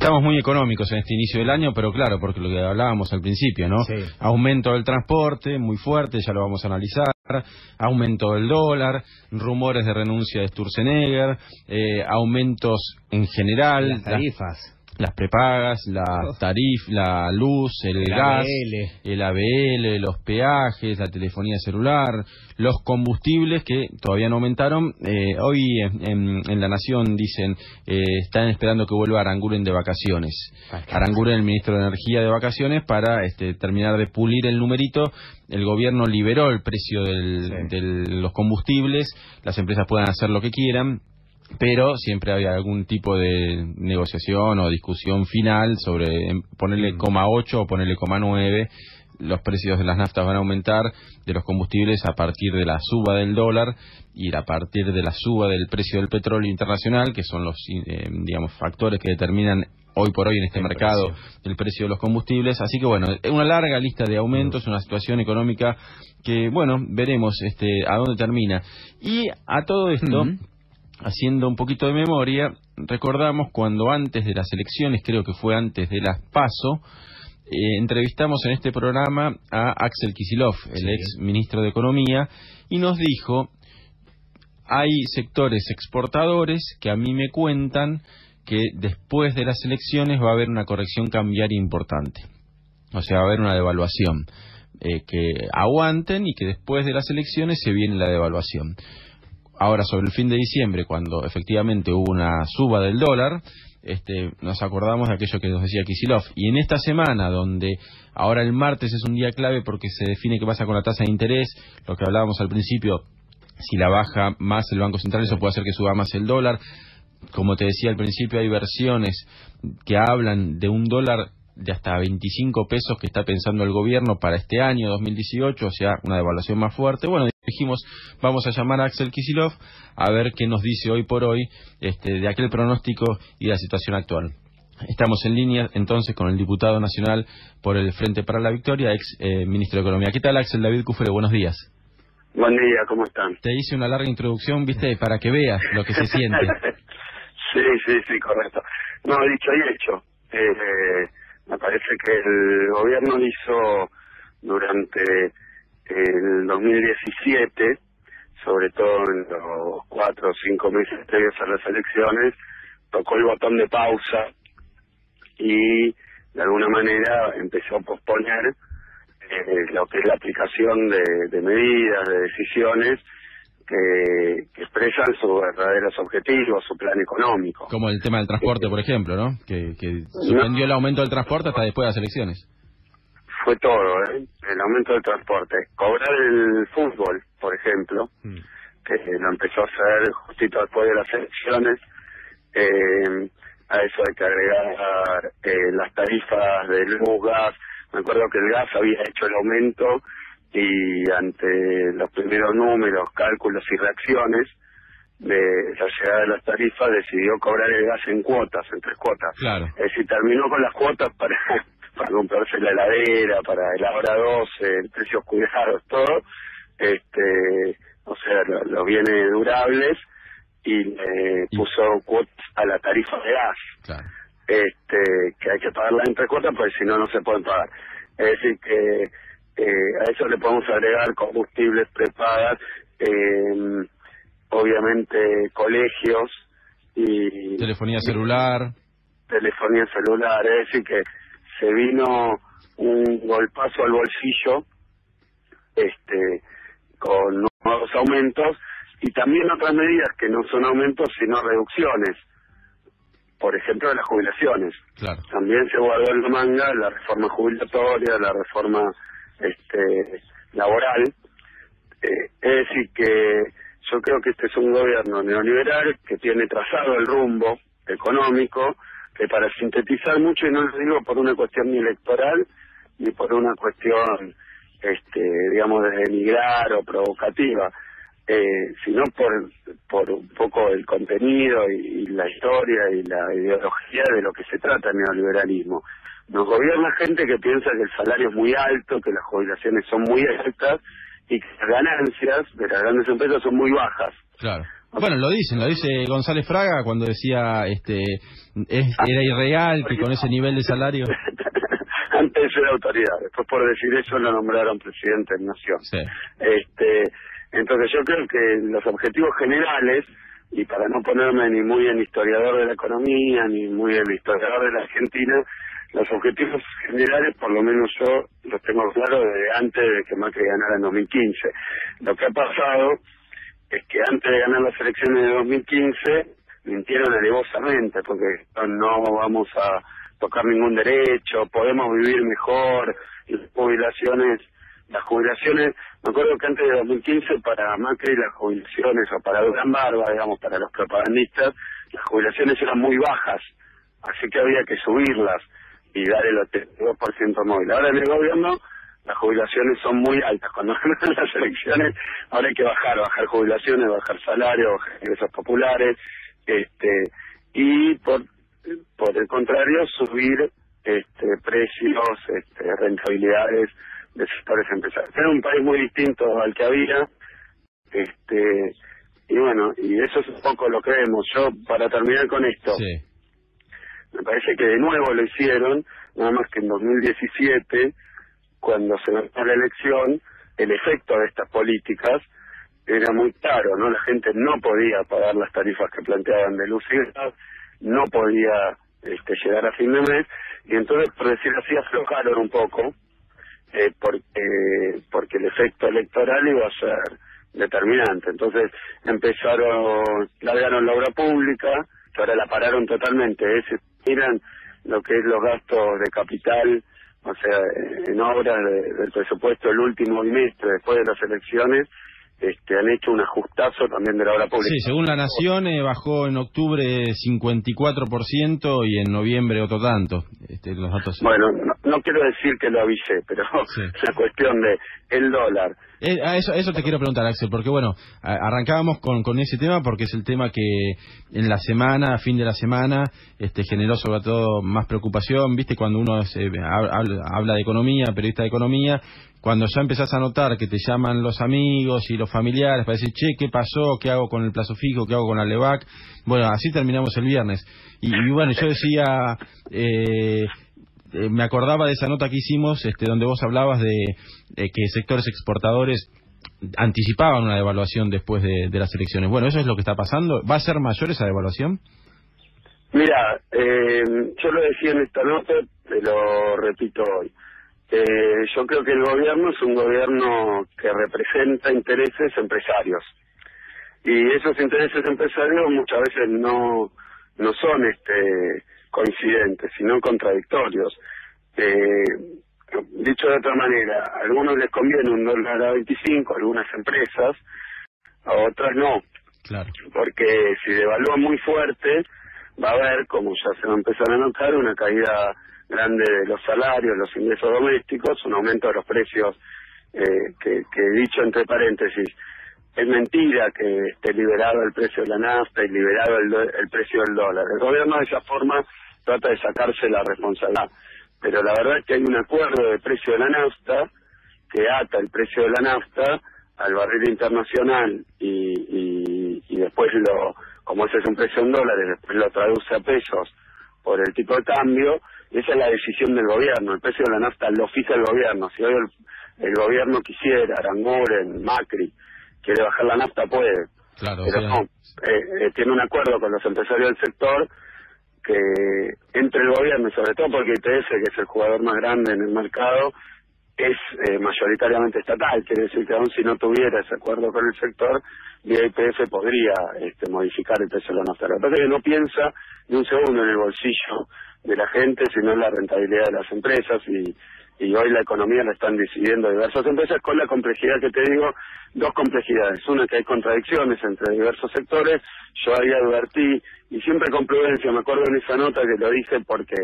Estamos muy económicos en este inicio del año, pero claro, porque lo que hablábamos al principio, ¿no? Sí. Aumento del transporte, muy fuerte, ya lo vamos a analizar. Aumento del dólar, rumores de renuncia de Sturzenegger, aumentos en general. Las tarifas. Las prepagas, la luz, el gas, ABL. el ABL, los peajes, la telefonía celular, los combustibles que todavía no aumentaron. Hoy en La Nación dicen, están esperando que vuelva Aranguren de vacaciones. Aranguren, el ministro de Energía, de vacaciones para terminar de pulir el numerito. El gobierno liberó el precio de los combustibles, las empresas puedan hacer lo que quieran, pero siempre había algún tipo de negociación o discusión final sobre ponerle 0,8 o ponerle 0,9. Los precios de las naftas van a aumentar, de los combustibles, a partir de la suba del dólar y a partir de la suba del precio del petróleo internacional, que son los factores que determinan hoy por hoy en este mercado el precio de los combustibles. Así que bueno, es una larga lista de aumentos, una situación económica que, bueno, veremos a dónde termina. Y a todo esto, haciendo un poquito de memoria, recordamos cuando antes de las elecciones, creo que fue antes de las PASO, entrevistamos en este programa a Axel Kicillof, el ex ministro de Economía, y nos dijo, hay sectores exportadores que a mí me cuentan que después de las elecciones va a haber una corrección cambiaria importante. O sea, va a haber una devaluación. Que aguanten y que después de las elecciones se viene la devaluación. Ahora, sobre el fin de diciembre, cuando efectivamente hubo una suba del dólar, nos acordamos de aquello que nos decía Kicillof. Y en esta semana, donde ahora el martes es un día clave porque se define qué pasa con la tasa de interés, lo que hablábamos al principio, si la baja más el Banco Central, eso puede hacer que suba más el dólar. Como te decía al principio, hay versiones que hablan de un dólar de hasta 25 pesos que está pensando el gobierno para este año 2018, o sea, una devaluación más fuerte. Bueno, dijimos, vamos a llamar a Axel Kicillof a ver qué nos dice hoy por hoy de aquel pronóstico y de la situación actual. Estamos en línea entonces con el diputado nacional por el Frente para la Victoria, ex ministro de Economía. ¿Qué tal, Axel? David Cufré, buenos días. Buen día, ¿cómo están? Te hice una larga introducción, viste, para que veas lo que se siente. Sí, correcto. No, dicho y hecho. Me parece que el gobierno hizo durante el 2017, sobre todo en los 4 o 5 meses previos a las elecciones, tocó el botón de pausa y de alguna manera empezó a posponer lo que es la aplicación de medidas, de decisiones que expresan sus verdaderos objetivos, su plan económico. Como el tema del transporte, por ejemplo, ¿no? Que suspendió el aumento del transporte hasta después de las elecciones. Fue todo, el aumento del transporte. Cobrar el fútbol, por ejemplo, que lo empezó a hacer justito después de las elecciones. A eso hay que agregar las tarifas de luz, gas. Me acuerdo que el gas había hecho el aumento y ante los primeros números, cálculos y reacciones de la llegada de las tarifas decidió cobrar el gas en cuotas, en 3 cuotas. Claro. Es decir, terminó con las cuotas para comprarse la heladera, para el ahora 12, precios cuidados, todo, o sea, los bienes durables, y puso cuotas a la tarifa de gas. Claro. Que hay que pagarla en 3 cuotas porque si no, no se pueden pagar. Es decir, que a eso le podemos agregar combustibles prepagas, obviamente colegios y telefonía celular. Es decir, que se vino un golpazo al bolsillo con nuevos aumentos y también otras medidas que no son aumentos sino reducciones, por ejemplo de las jubilaciones. Claro. También se guardó en la manga la reforma jubilatoria, la reforma laboral. Es decir, que yo creo que este es un gobierno neoliberal que tiene trazado el rumbo económico, que para sintetizar mucho, y no lo digo por una cuestión ni electoral ni por una cuestión digamos de denigrar o provocativa, sino por un poco el contenido y la historia y la ideología de lo que se trata el neoliberalismo. Nos gobierna gente que piensa que el salario es muy alto, que las jubilaciones son muy altas y que las ganancias de las grandes empresas son muy bajas. Claro. Bueno, lo dice González Fraga cuando decía era irreal que con ese nivel de salario. Antes era autoridad, después por decir eso lo nombraron presidente de Nación. Sí. Entonces yo creo que los objetivos generales, y para no ponerme ni muy en historiador de la economía, ni muy en historiador de la Argentina, los objetivos generales, por lo menos yo los tengo claros desde antes de que Macri ganara en 2015. Lo que ha pasado es que antes de ganar las elecciones de 2015 mintieron alevosamente, porque no vamos a tocar ningún derecho, podemos vivir mejor, y las jubilaciones, me acuerdo que antes de 2015 para Macri las jubilaciones, o para Durán Barba, digamos, para los propagandistas, las jubilaciones eran muy bajas, así que había que subirlas y dar el 82% móvil. Ahora en el gobierno las jubilaciones son muy altas. Cuando ganan las elecciones ahora hay que bajar jubilaciones, bajar salarios, bajar ingresos populares, y por el contrario subir precios, rentabilidades de sectores empresarios. Era un país muy distinto al que había, y bueno, y eso es un poco lo que vemos. Yo, para terminar con esto, sí, me parece que de nuevo lo hicieron, nada más que en 2017, cuando se ganó la elección, el efecto de estas políticas era muy claro, ¿no? La gente no podía pagar las tarifas que planteaban de luz y gas, no podía llegar a fin de mes, y entonces, por decir así, aflojaron un poco, porque el efecto electoral iba a ser determinante. Entonces largaron la obra pública, que ahora la pararon totalmente, miran lo que es los gastos de capital, o sea, en obras del presupuesto el último bimestre después de las elecciones, han hecho un ajustazo también de la obra pública. Sí, según La Nación bajó en octubre 54% y en noviembre otro tanto. Los datos. Bueno, no quiero decir que lo avisé, pero sí, la cuestión de el dólar. Eso te quiero preguntar, Axel, porque bueno, arrancábamos con ese tema porque es el tema que en la semana, a fin de la semana, generó sobre todo más preocupación, viste, cuando uno habla de economía, periodista de economía, cuando ya empezás a notar que te llaman los amigos y los familiares para decir, che, ¿qué pasó? ¿Qué hago con el plazo fijo? ¿Qué hago con la LEVAC? Bueno, así terminamos el viernes. Y bueno, yo decía, me acordaba de esa nota que hicimos, donde vos hablabas de que sectores exportadores anticipaban una devaluación después de las elecciones. Bueno, ¿eso es lo que está pasando? ¿Va a ser mayor esa devaluación? Mira, yo lo decía en esta nota, te lo repito hoy. Yo creo que el gobierno es un gobierno que representa intereses empresarios, y esos intereses empresarios muchas veces no son coincidentes, sino contradictorios. Dicho de otra manera, a algunos les conviene un dólar a 25, a algunas empresas, a otras no. Claro. Porque si devalúa muy fuerte, va a haber, como ya se va a empezar a notar, una caída grande de los salarios, los ingresos domésticos, un aumento de los precios, que dicho entre paréntesis, es mentira que esté liberado el precio de la nafta y liberado el precio del dólar. El gobierno de esa forma trata de sacarse la responsabilidad, pero la verdad es que hay un acuerdo de precio de la nafta que ata el precio de la nafta al barril internacional y después como ese es un precio en dólares, después lo traduce a pesos por el tipo de cambio. Esa es la decisión del gobierno. El precio de la nafta lo fija el gobierno. Si hoy el gobierno quisiera, Aranguren, Macri, quiere bajar la nafta, puede. Claro, pero no, tiene un acuerdo con los empresarios del sector que entre el gobierno, y sobre todo porque IPF, que es el jugador más grande en el mercado, es mayoritariamente estatal. Quiere decir que aún si no tuviera ese acuerdo con el sector, vía IPF podría modificar el precio de la nafta. Lo que pasa es que no piensa ni un segundo en el bolsillo de la gente, sino en la rentabilidad de las empresas, y hoy la economía la están decidiendo diversas empresas, con la complejidad que te digo, dos complejidades. Una, que hay contradicciones entre diversos sectores. Yo ahí advertí, y siempre con prudencia, me acuerdo en esa nota que lo dije porque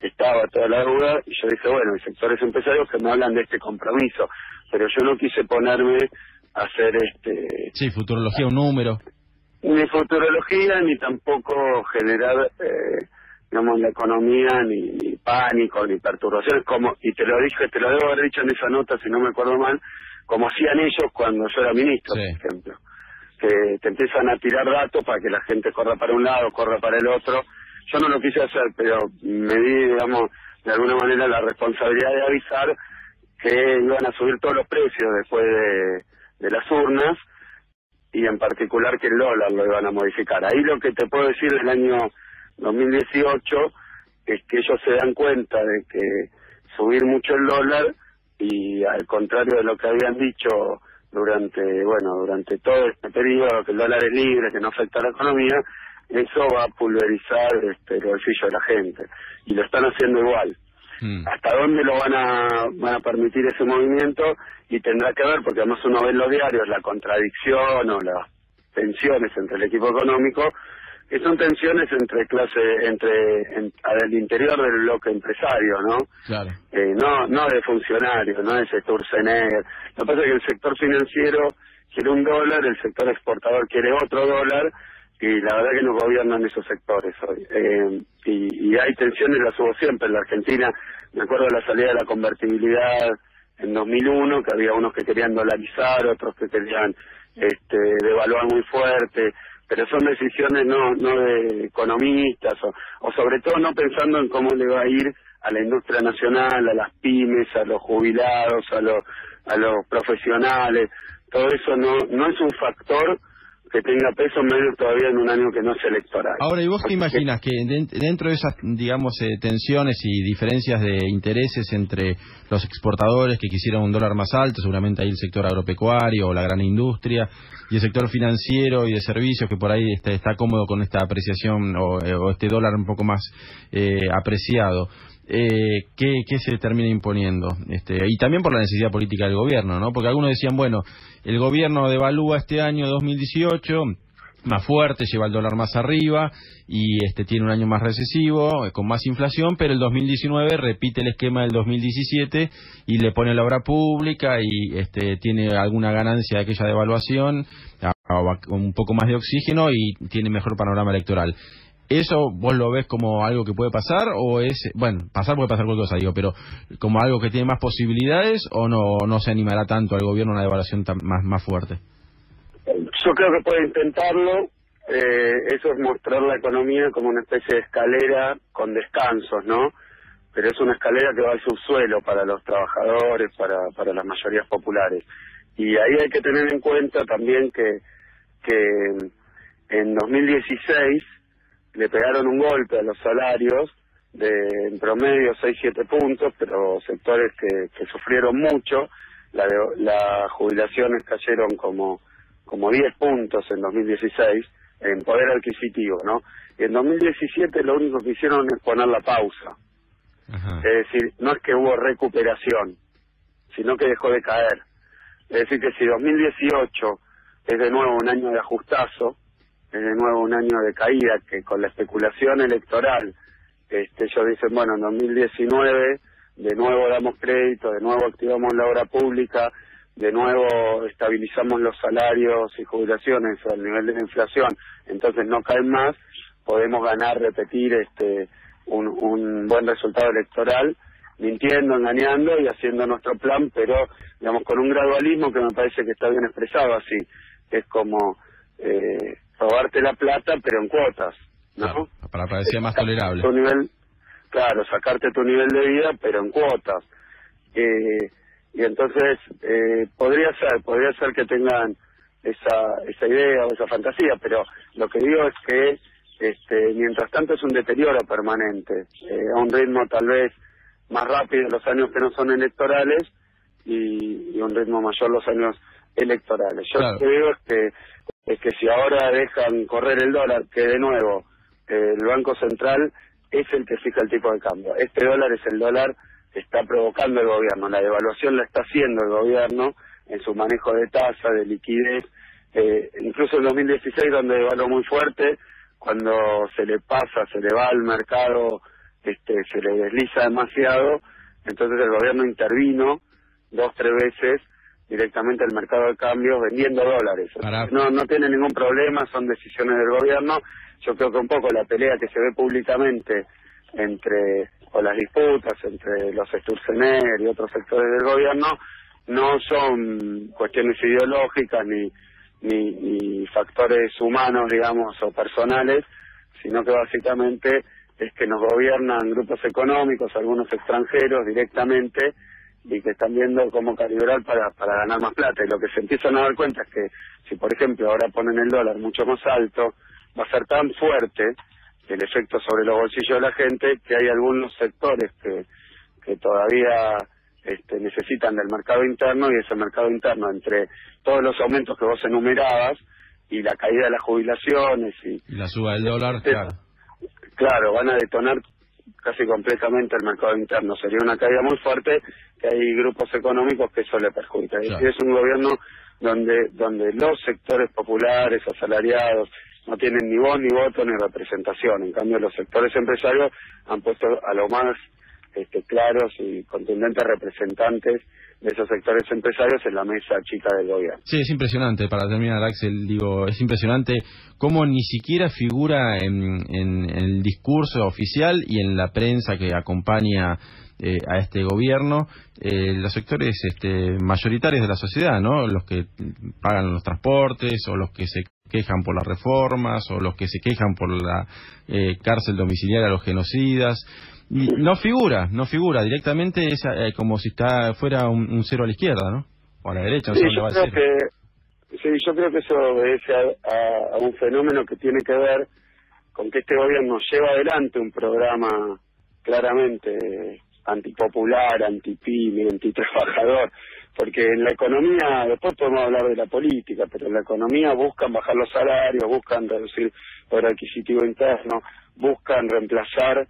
estaba toda la duda, y yo dije, bueno, hay sectores empresarios que me hablan de este compromiso, pero yo no quise ponerme a hacer Sí, futurología, un número. Ni futurología, ni tampoco generar digamos, la economía, ni pánico, ni perturbaciones, y te lo debo haber dicho en esa nota, si no me acuerdo mal, como hacían ellos cuando yo era ministro, sí, por ejemplo. que te empiezan a tirar datos para que la gente corra para un lado, corra para el otro. Yo no lo quise hacer, pero me di, digamos, de alguna manera la responsabilidad de avisar que iban a subir todos los precios después de las urnas, y en particular que el dólar lo iban a modificar. Ahí lo que te puedo decir del año 2018 es que ellos se dan cuenta de que subir mucho el dólar, y al contrario de lo que habían dicho durante todo este periodo, que el dólar es libre, que no afecta a la economía, eso va a pulverizar el bolsillo de la gente, y lo están haciendo igual. ¿Hasta dónde lo van a permitir ese movimiento? Y tendrá que ver, porque además uno ve en los diarios la contradicción o las tensiones entre el equipo económico, que son tensiones al interior del bloque empresario, ¿no? Claro. No de funcionarios, no de sector CNR. Lo que pasa es que el sector financiero quiere un dólar, el sector exportador quiere otro dólar, y la verdad que no gobiernan esos sectores hoy. Y hay tensiones, las hubo siempre en la Argentina. Me acuerdo de la salida de la convertibilidad en 2001, que había unos que querían dolarizar, otros que querían devaluar muy fuerte, pero son decisiones no de economistas, o sobre todo no pensando en cómo le va a ir a la industria nacional, a las pymes, a los jubilados, a los profesionales. Todo eso no es un factor que tenga peso medio todavía en un año que no es electoral. Ahora, ¿y vos te imaginas que dentro de esas, digamos, tensiones y diferencias de intereses entre los exportadores que quisieran un dólar más alto, seguramente ahí el sector agropecuario o la gran industria, y el sector financiero y de servicios que por ahí está cómodo con esta apreciación o este dólar un poco más apreciado? ¿Qué se termina imponiendo? Y también por la necesidad política del gobierno, ¿no? Porque algunos decían, bueno, el gobierno devalúa este año 2018 más fuerte, lleva el dólar más arriba y tiene un año más recesivo, con más inflación, pero el 2019 repite el esquema del 2017 y le pone la obra pública y tiene alguna ganancia de aquella devaluación, un poco más de oxígeno y tiene mejor panorama electoral. ¿Eso vos lo ves como algo que puede pasar o pasar puede pasar cualquier cosa, digo, pero como algo que tiene más posibilidades o no se animará tanto al gobierno a una devaluación más fuerte? Yo creo que puede intentarlo. Eso es mostrar la economía como una especie de escalera con descansos, ¿no? Pero es una escalera que va al subsuelo para los trabajadores, para las mayorías populares. Y ahí hay que tener en cuenta también que en 2016 le pegaron un golpe a los salarios de en promedio 6-7 puntos, pero sectores que sufrieron mucho. Las jubilaciones cayeron como 10 puntos en 2016 en poder adquisitivo, ¿no? Y en 2017 lo único que hicieron es poner la pausa. Ajá. Es decir, no es que hubo recuperación, sino que dejó de caer. Es decir, que si 2018 es de nuevo un año de ajustazo, es de nuevo un año de caída, que con la especulación electoral ellos dicen, bueno, en 2019 de nuevo damos crédito, de nuevo activamos la obra pública, de nuevo estabilizamos los salarios y jubilaciones al nivel de la inflación, entonces no caen más, podemos repetir un buen resultado electoral, mintiendo, engañando y haciendo nuestro plan, pero digamos con un gradualismo que me parece que está bien expresado así, es como robarte la plata pero en cuotas, ¿no? Claro, para parecer más tolerable. Claro, sacarte tu nivel de vida pero en cuotas. Y entonces podría ser que tengan esa idea o esa fantasía, pero lo que digo es que mientras tanto es un deterioro permanente, a un ritmo tal vez más rápido en los años que no son electorales y un ritmo mayor los años electorales. Yo claro. Lo que digo es que si ahora dejan correr el dólar, que de nuevo el Banco Central es el que fija el tipo de cambio. Este dólar es el dólar que está provocando el gobierno, la devaluación la está haciendo el gobierno en su manejo de tasa, de liquidez, incluso en 2016 donde devaluó muy fuerte, cuando se le va al mercado, se le desliza demasiado, entonces el gobierno intervino 2-3 veces directamente al mercado de cambios vendiendo dólares. No tiene ningún problema, son decisiones del gobierno. Yo creo que un poco la pelea que se ve públicamente o las disputas entre los Sturzenegger y otros sectores del gobierno no son cuestiones ideológicas ni factores humanos, digamos, o personales, sino que básicamente es que nos gobiernan grupos económicos, algunos extranjeros directamente, y que están viendo cómo calibrar para ganar más plata. Y lo que se empiezan a dar cuenta es que si, por ejemplo, ahora ponen el dólar mucho más alto, va a ser tan fuerte el efecto sobre los bolsillos de la gente que hay algunos sectores que todavía necesitan del mercado interno, y ese mercado interno, entre todos los aumentos que vos enumerabas y la caída de las jubilaciones y la suba del dólar, claro, van a detonar casi completamente el mercado interno. Sería una caída muy fuerte, que hay grupos económicos que eso le perjudica. Claro. Y es un gobierno donde los sectores populares, asalariados, no tienen ni voz, ni voto, ni representación. En cambio, los sectores empresarios han puesto a lo más claros y contundentes representantes de esos sectores empresarios en la mesa chica del gobierno. Sí, es impresionante, para terminar, Axel, es impresionante cómo ni siquiera figura en el discurso oficial y en la prensa que acompaña a este gobierno los sectores mayoritarios de la sociedad, ¿no? Los que pagan los transportes, o los que se quejan por las reformas, o los que se quejan por la cárcel domiciliaria a los genocidas. No figura directamente, es como si fuera un cero a la izquierda, ¿no? O a la derecha, sí, yo creo que eso obedece a un fenómeno que tiene que ver con que este gobierno lleva adelante un programa claramente antipopular, antipyme, antitrabajador, porque en la economía, después podemos hablar de la política, pero en la economía buscan bajar los salarios, buscan reducir el poder adquisitivo interno, buscan reemplazar,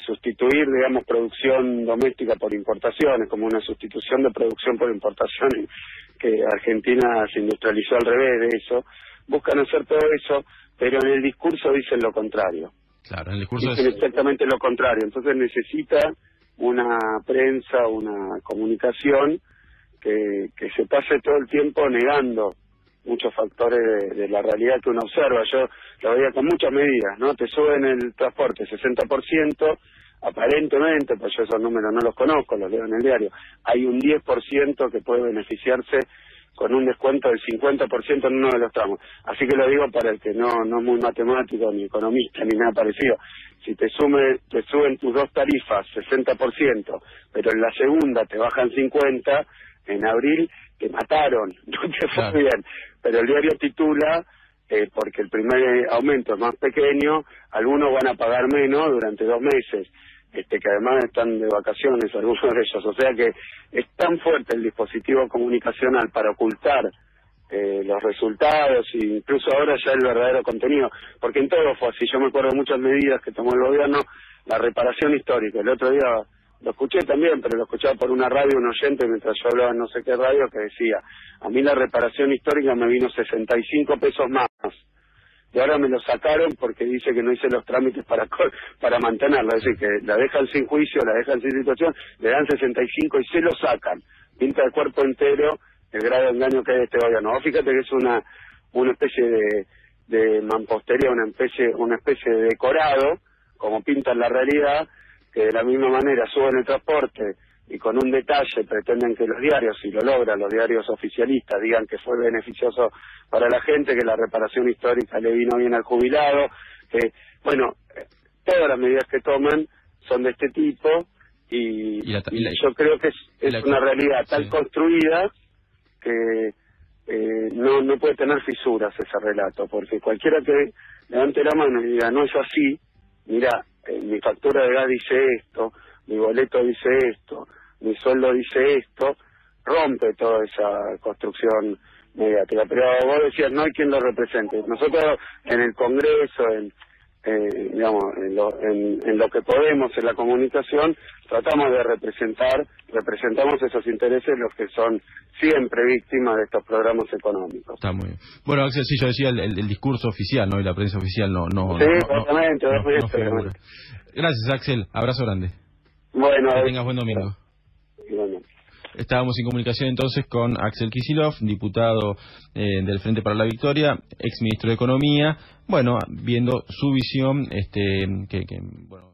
sustituir, digamos, producción doméstica por importaciones, como una sustitución de producción por importaciones, que Argentina se industrializó al revés de eso. Buscan hacer todo eso, pero en el discurso dicen lo contrario. Claro, en el discurso dicen exactamente lo contrario. Entonces necesita una prensa, una comunicación que se pase todo el tiempo negando muchos factores de la realidad que uno observa. Yo lo veía con muchas medidas, ¿no? Te suben el transporte 60%, aparentemente, pues yo esos números no los conozco, los leo en el diario, hay un 10% que puede beneficiarse con un descuento del 50% en uno de los tramos. Así que lo digo para el que no es muy matemático, ni economista, ni nada parecido. Si te suben tus dos tarifas 60%, pero en la segunda te bajan 50%, en abril te mataron, no te fue bien. Pero el diario titula, porque el primer aumento es más pequeño, algunos van a pagar menos durante 2 meses, que además están de vacaciones algunos de ellos. O sea que es tan fuerte el dispositivo comunicacional para ocultar los resultados, e incluso ahora ya el verdadero contenido, porque en todo fue así. Yo me acuerdo de muchas medidas que tomó el gobierno, la reparación histórica. El otro día lo escuché también, pero lo escuchaba por una radio, un oyente, mientras yo hablaba en no sé qué radio, que decía, a mí la reparación histórica me vino 65 pesos más, y ahora me lo sacaron porque dice que no hice los trámites para mantenerla. Es decir, que la dejan sin juicio, la dejan sin situación, le dan 65 y se lo sacan. Pinta el cuerpo entero el grado de engaño que hay de este gobierno. Vos fíjate que es una especie de mampostería, una especie de decorado, como pintan la realidad, que de la misma manera suben el transporte y con un detalle pretenden que los diarios, si lo logran, los diarios oficialistas, digan que fue beneficioso para la gente, que la reparación histórica le vino bien al jubilado, que, bueno, todas las medidas que toman son de este tipo, y yo creo que es una realidad tan construida que no puede tener fisuras ese relato, porque cualquiera que levante la mano y diga, no es así, mira, mi factura de gas dice esto, mi boleto dice esto, mi sueldo dice esto, rompe toda esa construcción mediática. Pero vos decías, no hay quien lo represente. Nosotros en el Congreso, digamos, en lo que podemos, en la comunicación, tratamos de representamos esos intereses, los que son siempre víctimas de estos programas económicos. Está muy bien. Bueno, Axel, sí, yo decía el discurso oficial, ¿no? Y la prensa oficial no sí, exactamente. Gracias, Axel. Abrazo grande. Bueno, que tengas buen domingo. Bueno. Estábamos en comunicación entonces con Axel Kicillof, diputado del Frente para la Victoria, ex ministro de Economía, bueno, viendo su visión, bueno.